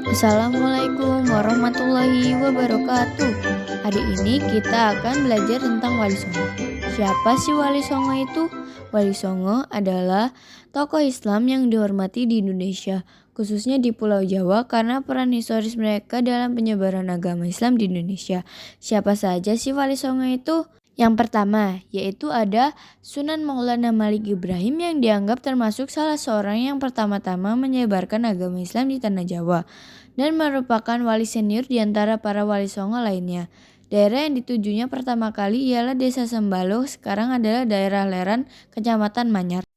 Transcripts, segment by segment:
Assalamualaikum warahmatullahi wabarakatuh. Hari ini kita akan belajar tentang Wali Songo. Siapa sih Wali Songo itu? Wali Songo adalah tokoh Islam yang dihormati di Indonesia, khususnya di Pulau Jawa karena peran historis mereka dalam penyebaran agama Islam di Indonesia. Siapa saja sih Wali Songo itu? Yang pertama, yaitu ada Sunan Maulana Malik Ibrahim yang dianggap termasuk salah seorang yang pertama-tama menyebarkan agama Islam di Tanah Jawa dan merupakan wali senior di antara para wali songo lainnya. Daerah yang ditujunya pertama kali ialah Desa Sembalo, sekarang adalah daerah Leran, Kecamatan Manyar.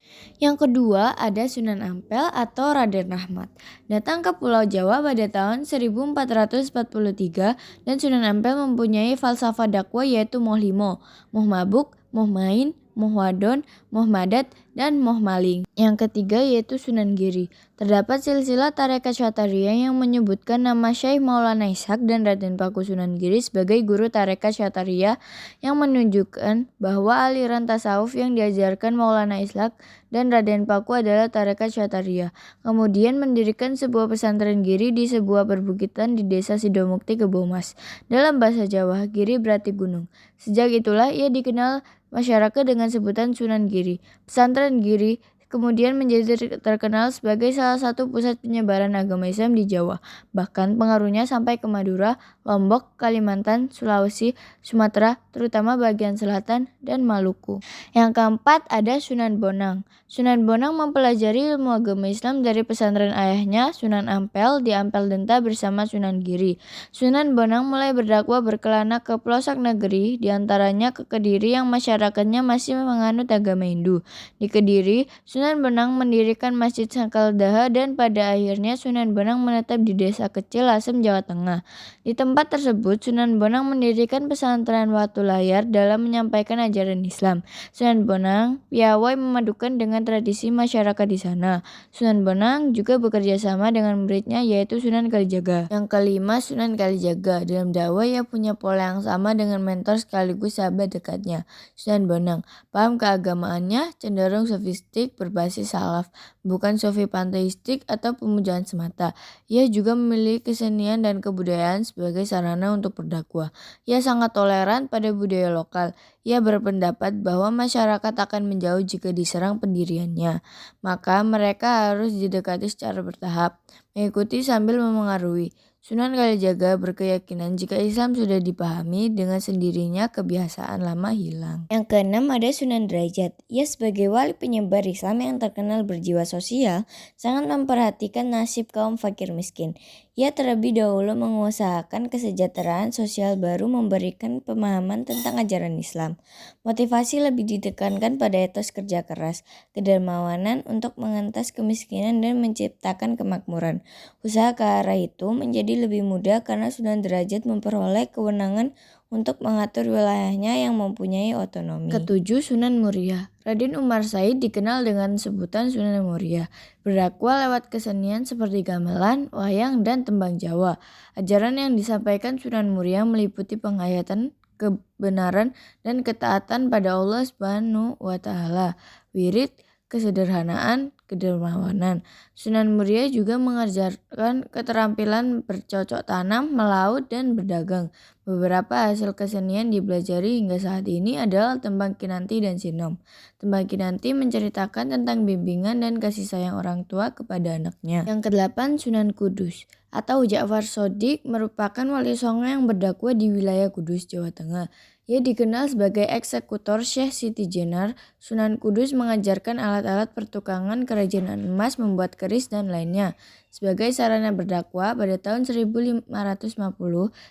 Yang kedua ada Sunan Ampel atau Raden Rahmat. Datang ke Pulau Jawa pada tahun 1443 dan Sunan Ampel mempunyai falsafah dakwah yaitu moh limo, moh mabuk, moh main, moh wadon, moh madat, dan moh maling. Yang ketiga yaitu Sunan Giri. Terdapat silsilah tarekat Syataria yang menyebutkan nama Syekh Maulana Ishak dan Raden Paku Sunan Giri sebagai guru tarekat Syataria yang menunjukkan bahwa aliran tasawuf yang diajarkan Maulana Ishak dan Raden Paku adalah tarekat Syataria. Kemudian mendirikan sebuah pesantren Giri di sebuah perbukitan di desa Sidomukti Kebomas. Dalam bahasa Jawa, Giri berarti gunung. Sejak itulah ia dikenal masyarakat dengan sebutan Sunan Giri. Pesantren Giri kemudian menjadi terkenal sebagai salah satu pusat penyebaran agama Islam di Jawa. Bahkan pengaruhnya sampai ke Madura, Lombok, Kalimantan, Sulawesi, Sumatera, terutama bagian selatan, dan Maluku. Yang keempat ada Sunan Bonang. Sunan Bonang mempelajari ilmu agama Islam dari pesantren ayahnya, Sunan Ampel, di Ampel Denta bersama Sunan Giri. Sunan Bonang mulai berdakwah berkelana ke pelosok negeri, diantaranya ke Kediri yang masyarakatnya masih menganut agama Hindu. Di Kediri, Sunan Bonang mendirikan Masjid Sangkaldaha dan pada akhirnya Sunan Bonang menetap di desa kecil Lasem, Jawa Tengah. Di tempat tersebut, Sunan Bonang mendirikan pesantren Watu Layar dalam menyampaikan ajaran Islam. Sunan Bonang piawai memadukan dengan tradisi masyarakat di sana. Sunan Bonang juga bekerja sama dengan muridnya yaitu Sunan Kalijaga. Yang kelima, Sunan Kalijaga. Dalam dakwah ia punya pola yang sama dengan mentor sekaligus sahabat dekatnya, Sunan Bonang. Paham keagamaannya cenderung sofistik berbasis salaf, bukan sofi panteistik atau pemujaan semata. Ia juga memiliki kesenian dan kebudayaan sebagai sarana untuk berdakwah. Ia sangat toleran pada budaya lokal. Ia berpendapat bahwa masyarakat akan menjauh jika diserang pendiriannya. Maka mereka harus didekati secara bertahap, mengikuti sambil memengaruhi. Sunan Kalijaga berkeyakinan jika Islam sudah dipahami, dengan sendirinya kebiasaan lama hilang. Yang keenam ada Sunan Derajat. Ia sebagai wali penyebar Islam yang terkenal berjiwa sosial, sangat memperhatikan nasib kaum fakir miskin. Ia terlebih dahulu mengusahakan kesejahteraan sosial baru memberikan pemahaman tentang ajaran Islam. Motivasi lebih ditekankan pada etos kerja keras, kedermawanan untuk mengentas kemiskinan dan menciptakan kemakmuran. Usaha ke arah itu menjadi lebih mudah karena Sunan Derajat memperoleh kewenangan untuk mengatur wilayahnya yang mempunyai otonomi. Ketujuh, Sunan Muria. Raden Umar Said dikenal dengan sebutan Sunan Muria. Berdakwah lewat kesenian seperti gamelan, wayang, dan tembang Jawa. Ajaran yang disampaikan Sunan Muria meliputi penghayatan kebenaran dan ketaatan pada Allah Subhanahu wa Ta'ala, wirid, kesederhanaan, kedermawanan. Sunan Muria juga mengajarkan keterampilan bercocok tanam, melaut, dan berdagang. Beberapa hasil kesenian dipelajari hingga saat ini adalah tembang Kinanti dan Sinom. Tembang Kinanti menceritakan tentang bimbingan dan kasih sayang orang tua kepada anaknya. Yang kedelapan, Sunan Kudus atau Ja'far Shodiq merupakan wali songo yang berdakwah di wilayah Kudus, Jawa Tengah. Ia dikenal sebagai eksekutor Syekh Siti Jenar. Sunan Kudus mengajarkan alat-alat pertukangan, kerajinan emas, membuat keris, dan lainnya. Sebagai sarana berdakwah, pada tahun 1550,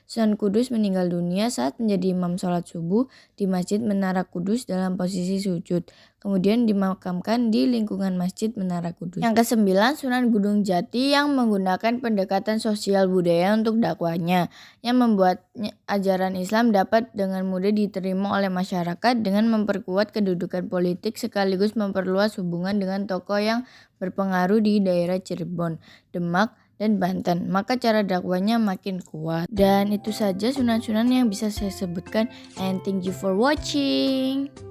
Sunan Kudus meninggal dunia saat menjadi imam sholat subuh di Masjid Menara Kudus dalam posisi sujud. Kemudian dimakamkan di lingkungan Masjid Menara Kudus. Yang kesembilan, Sunan Gunung Jati yang menggunakan pendekatan sosial budaya untuk dakwahnya, yang membuat ajaran Islam dapat dengan mudah diterima oleh masyarakat dengan memperkuat kedudukan politik sekaligus memperluas hubungan dengan tokoh yang berpengaruh di daerah Cirebon, Demak, dan Banten. Maka cara dakwahnya makin kuat. Dan itu saja sunan-sunan yang bisa saya sebutkan. And thank you for watching.